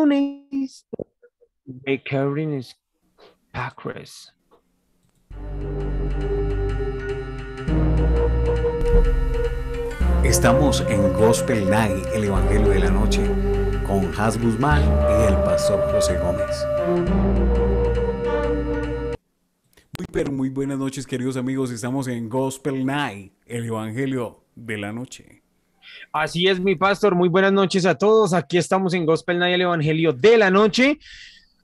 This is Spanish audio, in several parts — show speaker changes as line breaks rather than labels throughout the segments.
lunes de Karen Packers.
Estamos en Gospel Night, el Evangelio de la Noche, con Has Guzmán y el pastor José Gómez. Muy buenas noches, queridos amigos. Estamos en Gospel Night, el Evangelio de la Noche.
Así es, mi pastor. Muy buenas noches a todos. Aquí estamos en Gospel Night, el Evangelio de la Noche.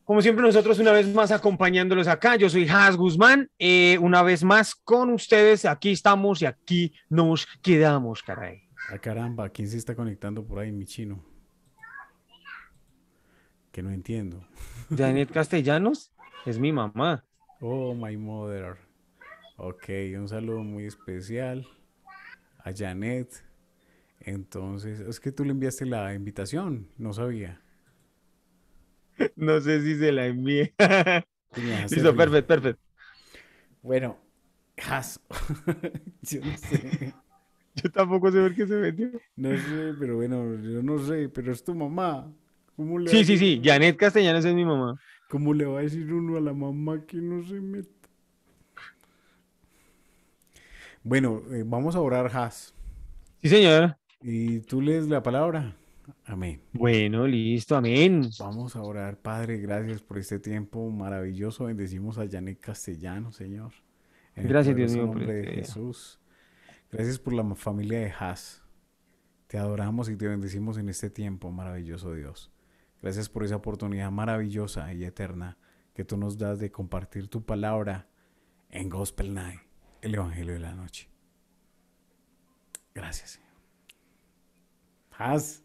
Como siempre, nosotros una vez más acompañándolos acá. Yo soy Has Guzmán. Una vez más con ustedes. Aquí estamos y aquí nos quedamos, caray.
Ah, caramba, ¿quién se está conectando por ahí, mi chino? Que no entiendo.
Janet Castellanos es mi mamá.
Oh, my mother. Ok, un saludo muy especial a Janet. Entonces, es que tú le enviaste la invitación, no sabía.
No sé si se la envié.
Y me dejaste
Listo,
frío.
perfecto, perfecto.
Bueno, Has, yo no sé,
Yo tampoco sé por qué se metió.
no sé, pero bueno, yo no sé, pero es tu mamá. ¿Cómo le va a
Sí, sí,
decir
sí.
uno?
Janet Castellanos es mi mamá.
¿Cómo le va a decir uno a la mamá que no se meta? Bueno, vamos a orar, Has.
Sí, señora.
Y tú lees la palabra. Amén.
Bueno, listo, amén.
Vamos a orar, Padre, gracias por este tiempo maravilloso. Bendecimos a Janet Castellano, Señor, en el
Gracias, Dios
poderoso
mío, por
nombre de
este día.
Jesús. Gracias por la familia de Has. Te adoramos y te bendecimos en este tiempo, maravilloso Dios. Gracias por esa oportunidad maravillosa y eterna que tú nos das de compartir tu palabra en Gospel Night, el Evangelio de la Noche. Gracias, Señor. Has,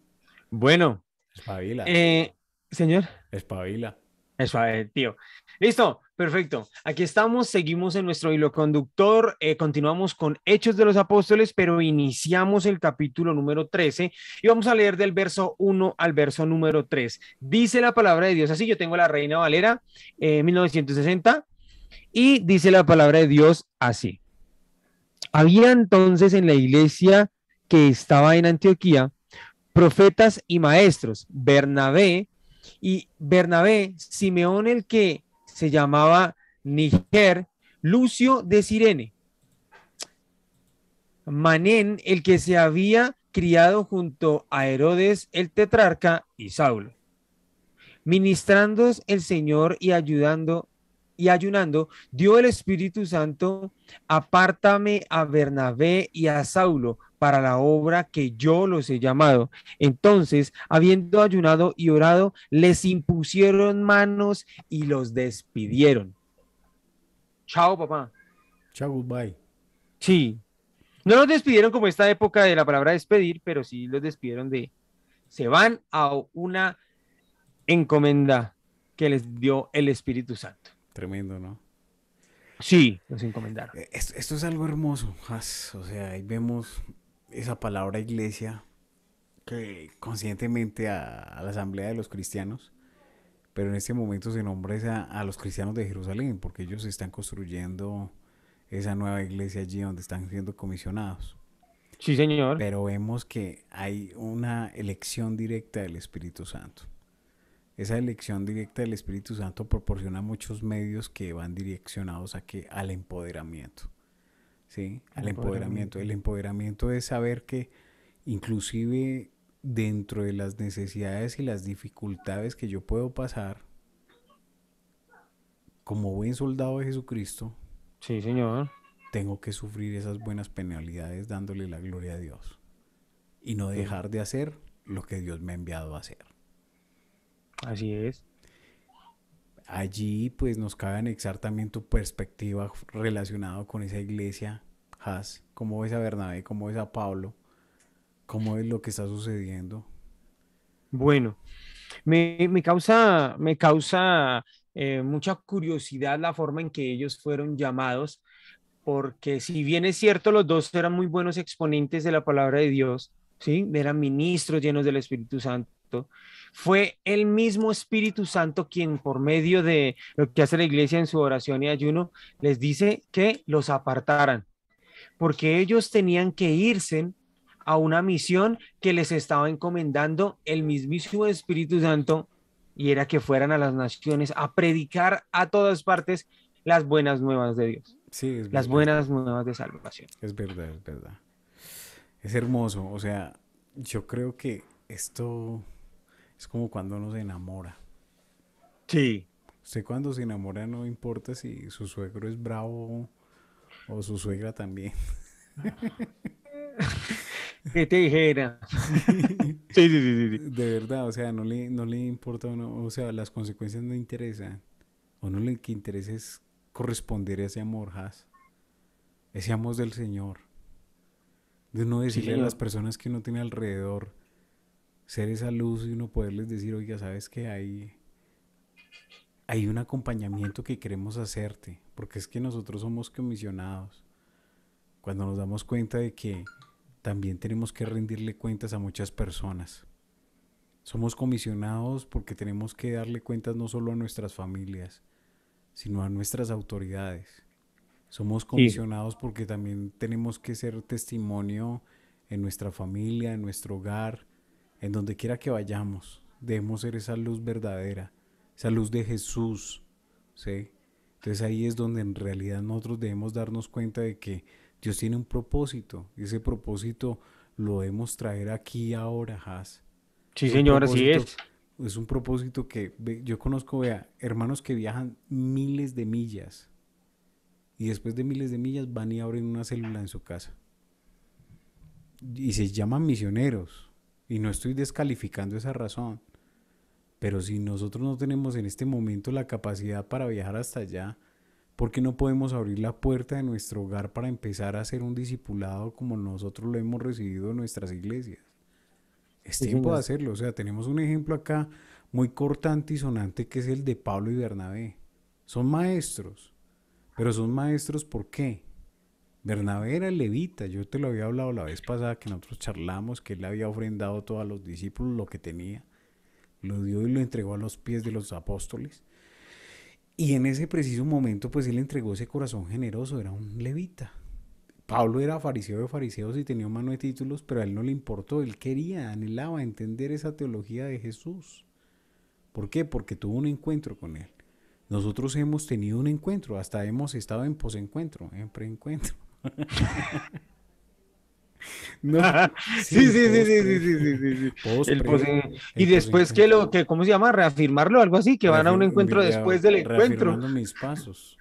Bueno,
espabila,
eh, señor,
espabila.
eso, tío. Listo, perfecto. Aquí estamos, seguimos en nuestro hilo conductor, continuamos con Hechos de los Apóstoles, pero iniciamos el capítulo número 13 y vamos a leer del verso 1 al verso número 3. Dice la palabra de Dios así, yo tengo la Reina Valera 1960 y dice la palabra de Dios así. Había entonces en la iglesia que estaba en Antioquía profetas y maestros, Bernabé, Simeón el que se llamaba Niger, Lucio de Sirene, Manén el que se había criado junto a Herodes el tetrarca y Saulo. Ministrando el Señor y ayunando, dio el Espíritu Santo, apártame a Bernabé y a Saulo para la obra que yo los he llamado. Entonces, habiendo ayunado y orado, les impusieron manos y los despidieron. Chao, papá.
Chao, goodbye.
Sí, no los despidieron como esta época de la palabra despedir, pero sí los despidieron de, se van a una encomenda que les dio el Espíritu Santo.
Tremendo, ¿no?
Sí, los encomendaron.
Esto es algo hermoso, o sea, ahí vemos esa palabra iglesia que conscientemente a la asamblea de los cristianos, pero en este momento se nombra a los cristianos de Jerusalén, porque ellos están construyendo esa nueva iglesia allí donde están siendo comisionados.
Sí, señor.
Pero vemos que hay una elección directa del Espíritu Santo. Esa elección directa del Espíritu Santo proporciona muchos medios que van direccionados al empoderamiento. ¿Sí? Al empoderamiento. El empoderamiento es saber que inclusive dentro de las necesidades y las dificultades que yo puedo pasar como buen soldado de Jesucristo,
Sí, señor.
tengo que sufrir esas buenas penalidades dándole la gloria a Dios y no
Sí,
dejar de hacer lo que Dios me ha enviado a hacer.
así es.
Allí pues nos cabe anexar también tu perspectiva relacionada con esa iglesia, Has, cómo ves a Bernabé, cómo ves a Pablo, cómo es lo que está sucediendo.
Bueno, me causa mucha curiosidad la forma en que ellos fueron llamados, porque si bien es cierto, los dos eran muy buenos exponentes de la palabra de Dios, ¿sí? Eran ministros llenos del Espíritu Santo. Fue el mismo Espíritu Santo quien por medio de lo que hace la iglesia en su oración y ayuno les dice que los apartaran, porque ellos tenían que irse a una misión que les estaba encomendando el mismísimo Espíritu Santo y era que fueran a las naciones a predicar a todas partes las buenas nuevas de Dios,
Sí,
las buenas nuevas de salvación.
es verdad, es verdad. Es hermoso, o sea, yo creo que esto es como cuando uno se enamora.
Sí.
Usted cuando se enamora no importa si su suegro es bravo o su suegra también.
¿Qué te dijera?
Sí,
Sí, sí, sí, sí.
de verdad, o sea, no le importa a uno, o sea, las consecuencias no interesan. A uno lo que interesa es corresponder a ese amor, Has, ese amor del Señor. De uno
Sí,
decirle a las
señor.
personas que uno tiene alrededor, ser esa luz y uno poderles decir, oiga, sabes que hay un acompañamiento que queremos hacerte, porque es que nosotros somos comisionados. Cuando nos damos cuenta de que también tenemos que rendirle cuentas a muchas personas. Somos comisionados porque tenemos que darle cuentas no solo a nuestras familias, sino a nuestras autoridades. Somos
Sí,
comisionados porque también tenemos que ser testimonio en nuestra familia, en nuestro hogar, en donde quiera que vayamos. Debemos ser esa luz verdadera, esa luz de Jesús, ¿sí? Entonces ahí es donde en realidad nosotros debemos darnos cuenta de que Dios tiene un propósito y ese propósito lo debemos traer aquí ahora, Has.
sí, señor, así es.
Es un propósito que yo conozco, vea, hermanos que viajan miles de millas y después de miles de millas van y abren una célula en su casa. Y se llaman misioneros. Y no estoy descalificando esa razón. Pero si nosotros no tenemos en este momento la capacidad para viajar hasta allá, ¿por qué no podemos abrir la puerta de nuestro hogar para empezar a hacer un discipulado como nosotros lo hemos recibido en nuestras iglesias? Es
Sí,
tiempo de
señor.
hacerlo. O sea, tenemos un ejemplo acá muy cortante y sonante que es el de Pablo y Bernabé. Son maestros, pero son maestros ¿por qué? Bernabé era levita, yo te lo había hablado la vez pasada que nosotros charlamos, que él había ofrendado a todos los discípulos lo que tenía, lo dio y lo entregó a los pies de los apóstoles. Y en ese preciso momento, pues él entregó ese corazón generoso, era un levita. Pablo era fariseo de fariseos y tenía un mano de títulos, pero a él no le importó, él quería, anhelaba entender esa teología de Jesús. ¿Por qué? Porque tuvo un encuentro con él. Nosotros hemos tenido un encuentro, hasta hemos estado en posencuentro, en preencuentro. No,
Sí,
sí,
sí, sí, sí,
pospre,
sí, sí, sí, sí, sí. Y
el
después que
posencuentro.
¿cómo se llama? Reafirmarlo, algo así, que van a un encuentro después del encuentro.
Reafirmando mis pasos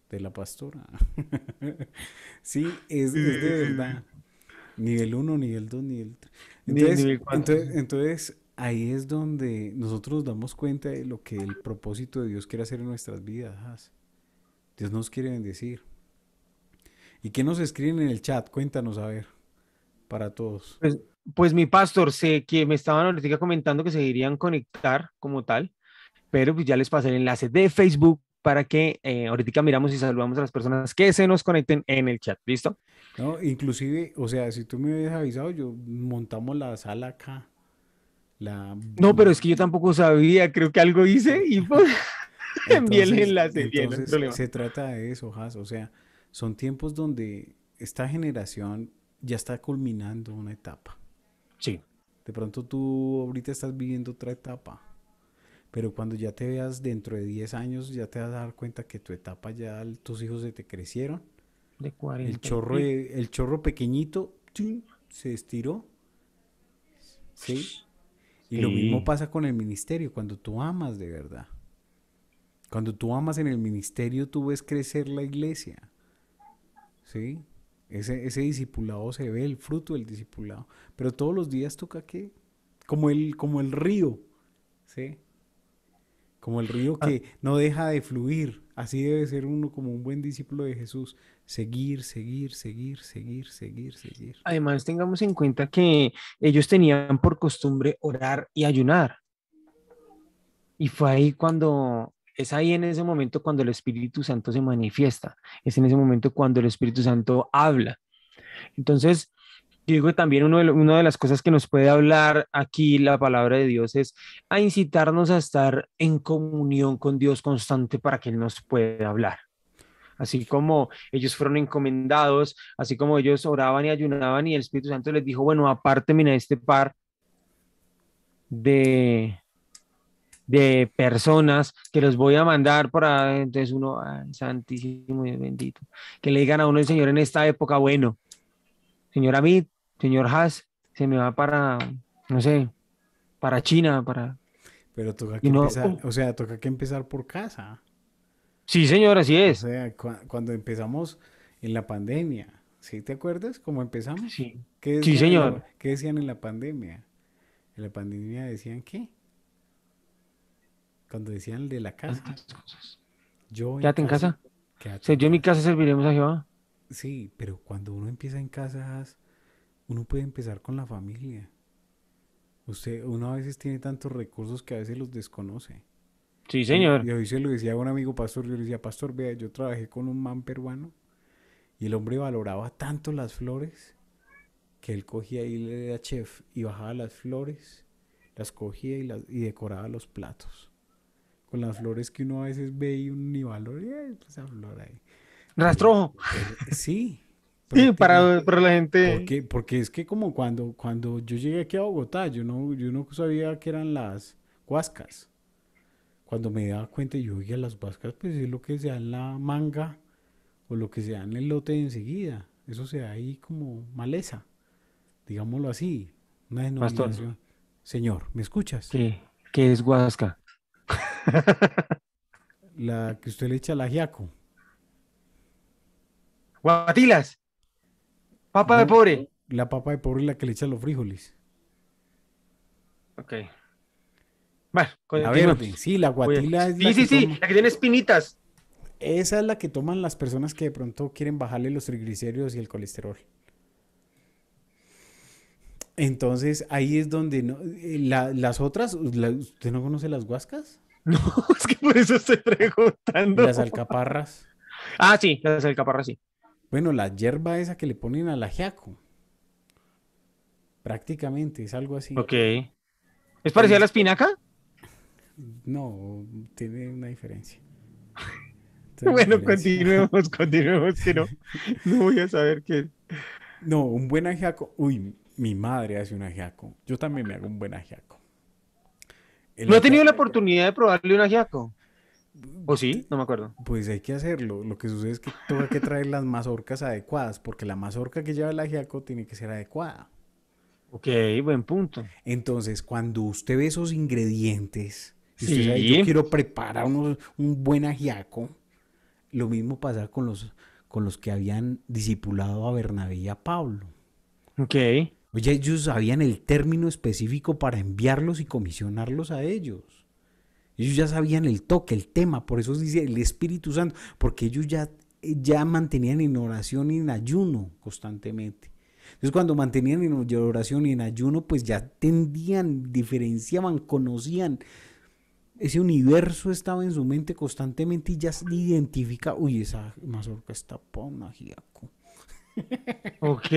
de la pastora. Sí,
Sí,
es de
sí, sí,
verdad.
sí.
Nivel uno, nivel 2, nivel 3.
Nivel 4.
Entonces, ahí es donde nosotros nos damos cuenta de lo que el propósito de Dios quiere hacer en nuestras vidas. Dios nos quiere bendecir. ¿Y qué nos escriben en el chat? Cuéntanos, a ver, para todos.
Pues, pues mi pastor, sé que me estaban ahorita comentando que se irían conectar como tal, pero pues ya les pasé el enlace de Facebook para que ahorita miramos y saludamos a las personas que se nos conecten en el chat. ¿Listo?
¿No? Inclusive, o sea, si tú me hubieras avisado, yo montamos la sala acá. La...
No, pero es que yo tampoco sabía, creo que algo hice y pues envié el
Entonces,
enlace, bien, no hay
entonces
problema.
se trata de eso, Has. O sea, son tiempos donde esta generación ya está culminando una etapa.
Sí,
De pronto tú ahorita estás viviendo otra etapa, pero cuando ya te veas dentro de 10 años, ya te vas a dar cuenta que tu etapa ya tus hijos se te crecieron.
de 40 y pico.
El chorro pequeñito ¡tum! Se estiró, ¿sí? Y lo mismo
Sí,
pasa con el ministerio, cuando tú amas de verdad. Cuando tú amas en el ministerio, tú ves crecer la iglesia, ¿sí? Ese discipulado se ve, el fruto del discipulado. Pero todos los días toca que, como el río, ¿sí? Como el río
a-
que no deja de fluir. Así debe ser uno como un buen discípulo de Jesús. Seguir, seguir, seguir, seguir, seguir, seguir.
además tengamos en cuenta que ellos tenían por costumbre orar y ayunar. Y fue ahí cuando, es ahí en ese momento cuando el Espíritu Santo se manifiesta, es en ese momento cuando el Espíritu Santo habla. Entonces, yo digo que también una de las cosas que nos puede hablar aquí la palabra de Dios es a incitarnos a estar en comunión con Dios constante para que Él nos pueda hablar. Así como ellos fueron encomendados, así como ellos oraban y ayunaban y el Espíritu Santo les dijo, bueno, apártenme a este par de, de personas que los voy a mandar para, entonces uno, ay, santísimo y bendito, que le digan a uno el Señor en esta época, bueno, señor Amit, señor Haas, se me va para, no sé, para China, para,
Pero toca
y
que
no,
empezar, o sea, toca que empezar por casa.
sí, señor, así
O
es.
sea, cuando empezamos en la pandemia, ¿sí te acuerdas cómo empezamos?
Sí, sí, señor.
¿Qué decían en la pandemia? En la pandemia decían qué? Cuando decían el de la casa,
Tantas cosas.
yo en
Quédate en
casa,
casa.
quédate en
Yo en mi
casa.
casa serviremos a Jehová.
Sí, pero cuando uno empieza en casa, uno puede empezar con la familia. Uno a veces tiene tantos recursos que a veces los desconoce.
Sí,
Y
señor.
hoy se lo decía a un amigo pastor, yo le decía, pastor, vea, yo trabajé con un man peruano y el hombre valoraba tanto las flores que él cogía y le era chef y bajaba las flores, las cogía y decoraba los platos. Con las flores que uno a veces ve y uno ni valora, pues esa flor ahí. Pero,
Rastrojo.
pero sí,
Sí,
prácticamente.
para la gente.
Porque es que como cuando yo llegué aquí a Bogotá, yo no sabía que eran las huascas. Cuando me daba cuenta, yo oía las huascas, pues es lo que se da en la manga o lo que se da en el lote de enseguida. Eso se da ahí como maleza, digámoslo así, una
Pastor,
denominación. Señor, ¿me escuchas?
¿qué es Huasca?
La que usted le echa al ajiaco.
Guatilas, papa de
No,
pobre.
la papa de pobre es la que le echa los frijoles.
Ok. Bueno,
La verde,
continuemos.
sí, la guatila es la
Sí,
que
sí, sí,
toma.
la que tiene espinitas.
Esa es la que toman las personas que de pronto quieren bajarle los triglicéridos y el colesterol. Entonces ahí es donde las otras, ¿usted no conoce las guascas?
No, es que por eso estoy
Y las
preguntando.
alcaparras.
Ah, sí, la del caparra, sí.
Bueno, la hierba esa que le ponen al ajiaco, prácticamente es algo así.
Ok. ¿Es parecida a
Ahí,
la espinaca?
no, tiene una diferencia. Tiene una
Bueno,
diferencia.
continuemos, que no, no voy a saber qué es.
No, un buen ajiaco. Uy, mi madre hace un ajiaco. Yo también me hago un buen ajiaco. El
¿No he tenido
ajiaco,
la oportunidad de probarle un ajiaco? ¿O sí? No me acuerdo.
pues hay que hacerlo. Lo que sucede es que toca que traer las mazorcas adecuadas, porque la mazorca que lleva el ajiaco tiene que ser adecuada.
Ok, buen punto.
Entonces, cuando usted ve esos ingredientes y usted sabe, yo
Sí.
quiero preparar un buen ajiaco, lo mismo pasa con los que habían discipulado a Bernabé y a Pablo.
Ok.
Oye, ellos sabían el término específico para enviarlos y comisionarlos a ellos. Ellos ya sabían el toque, el tema, por eso dice el Espíritu Santo, porque ellos ya mantenían en oración y en ayuno constantemente. Entonces cuando mantenían en oración y en ayuno, pues ya entendían, diferenciaban, conocían. Ese universo estaba en su mente constantemente y ya se identifica, uy, esa mazorca está pa' un ajiaco.
Ok,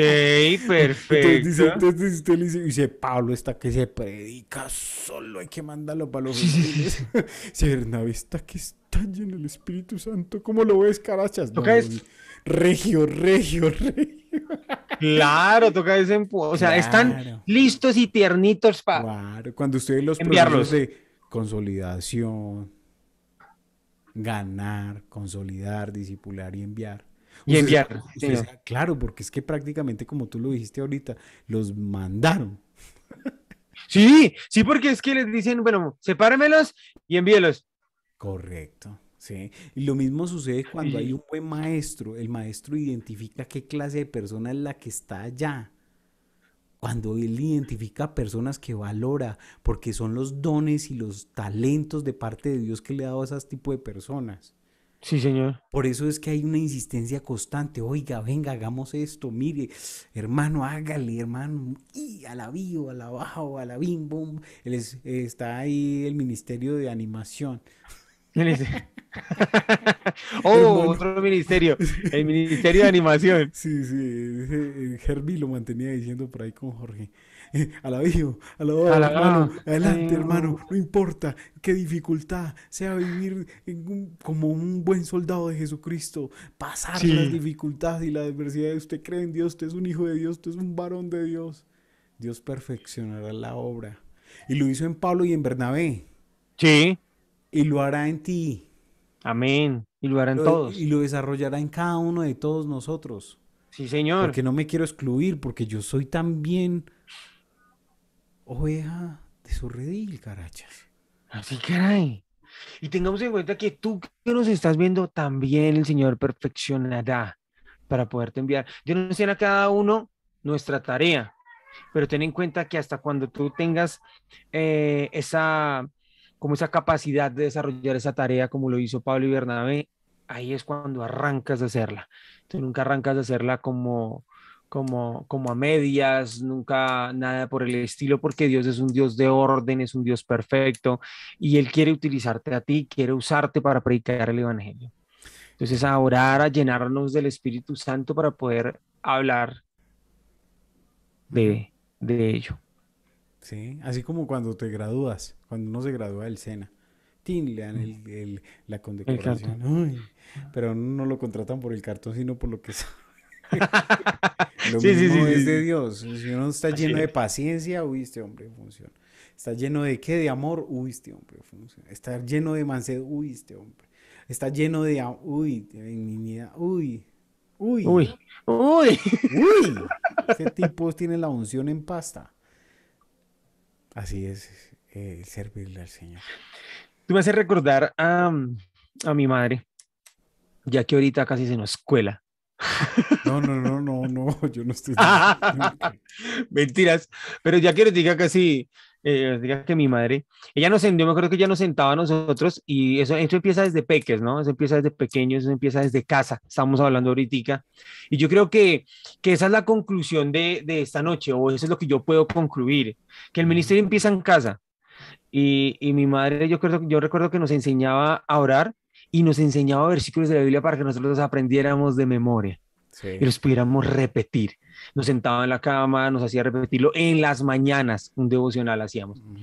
Entonces dice,
perfecto.
entonces usted le dice, Pablo está que se predica solo, hay que mandarlo para los
Sí, sí, sí,
gentiles.
sí.
Si Bernabé está que está lleno el Espíritu Santo, ¿cómo lo ves, carachas?
Toca
No,
es,
regio, regio, regio.
claro, toca es, o sea, están
Claro,
listos y tiernitos para
claro. Cuando usted ve los procesos
enviarlos
de consolidación, ganar, consolidar, discipular y enviar.
y enviar, sí,
Usted
señor.
sea claro, porque es que prácticamente como tú lo dijiste ahorita, los mandaron.
Sí, sí, porque es que les dicen, bueno, sepáremelos y envíelos.
Correcto, sí. Y lo mismo sucede cuando hay
Sí,
un buen maestro. El maestro identifica qué clase de persona es la que está allá. Cuando él identifica personas que valora, porque son los dones y los talentos de parte de Dios que le ha dado a ese tipo de personas.
sí, señor.
Por eso es que hay una insistencia constante. Oiga, venga, hagamos esto. Mire, hermano, hágale, hermano. Y a la bio, a la bajo, a la bim, bum. Está ahí el ministerio de animación.
¿Quién es? Oh,
Hermano.
otro ministerio, el Ministerio de Animación.
Sí, sí, Herbie lo mantenía diciendo por ahí con Jorge. Alabado, hermano,
Alabado.
adelante, hermano, no importa qué dificultad sea vivir como un buen soldado de Jesucristo, pasar las
Sí.
dificultades y la adversidad. Usted cree en Dios, usted es un hijo de Dios, usted es un varón de Dios. Dios perfeccionará la obra. Y lo hizo en Pablo y en Bernabé.
Sí,
y lo hará en ti.
amén. Y lo harán
Y
todos.
lo desarrollará en cada uno de todos nosotros.
Sí, señor.
Porque no me quiero excluir, porque yo soy también oveja de su redil, carachas.
Así caray. Y tengamos en cuenta que tú que nos estás viendo, también el Señor perfeccionará para poderte enviar. Yo no sé a cada uno nuestra tarea, pero ten en cuenta que hasta cuando tú tengas esa, como esa capacidad de desarrollar esa tarea, como lo hizo Pablo y Bernabé, ahí es cuando arrancas de hacerla. Tú nunca arrancas de hacerla como a medias, nunca nada por el estilo, porque Dios es un Dios de orden, es un Dios perfecto y Él quiere utilizarte a ti, quiere usarte para predicar el Evangelio. Entonces, a orar, a llenarnos del Espíritu Santo para poder hablar
Ujú.
de ello.
Sí, así como cuando te gradúas, cuando uno se gradúa del SENA. Tin, le dan la
El canto.
condecoración. Uy, pero no lo contratan por el cartón, sino por lo que es. Lo
Sí, sí, sí,
mismo es
sí,
de
sí.
Dios. Si uno está
Así
lleno de
es.
paciencia, uy, este hombre funciona. Está lleno de qué? De amor, uy, este hombre funciona. Está lleno de mansedumbre, uy, este hombre. Está lleno de, uy, de benignidad, uy, uy,
Uy, uy.
uy. Este tipo tiene la unción en pasta. Así es, servirle al Señor.
Tú me haces recordar a mi madre, ya que ahorita casi se nos cuela.
No, no, no, no, no, yo no estoy diciendo que...
Mentiras, pero ya que les diga casi, diga que mi madre, ella nos, yo me acuerdo que ella nos sentaba a nosotros y eso empieza desde peques, ¿no? Eso empieza desde pequeños, eso empieza desde casa, estamos hablando ahorita. Y yo creo que esa es la conclusión de esta noche, o eso es lo que yo puedo concluir, que el
Ujú.
ministerio empieza en casa. Y mi madre, yo recuerdo que nos enseñaba a orar y nos enseñaba versículos de la Biblia para que nosotros los aprendiéramos de memoria y
Sí.
los pudiéramos repetir. Nos sentaba en la cama, nos hacía repetirlo en las mañanas, un devocional hacíamos.
Ujú.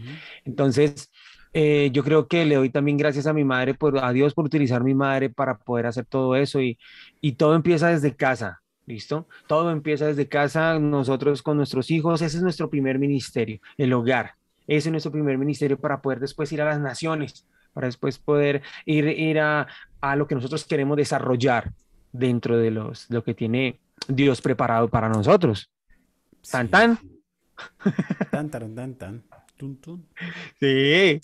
Entonces, yo creo que le doy también gracias a mi madre, a Dios por utilizar mi madre para poder hacer todo eso y todo empieza desde casa. ¿Listo? Todo empieza desde casa, nosotros con nuestros hijos, ese es nuestro primer ministerio, el hogar. Ese es nuestro primer ministerio para poder después ir a las naciones, para después poder ir a lo que nosotros queremos desarrollar dentro de lo que tiene Dios preparado para nosotros. Tan,
Sí.
tan.
Tan, tan, tan, tan. Tun, tun.
Sí,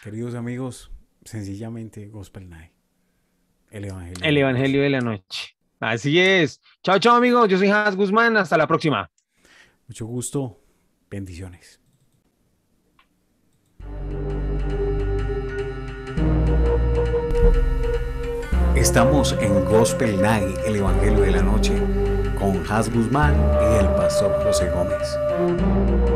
Queridos amigos, sencillamente Gospel Night, el Evangelio de
el
la Noche.
Evangelio de la Noche. Así es. Chao, chao, amigos. Yo soy Hans Guzmán. Hasta la próxima.
Mucho gusto, bendiciones. Estamos en Gospel Night, el Evangelio de la Noche, con Has Guzmán y el pastor José Gómez.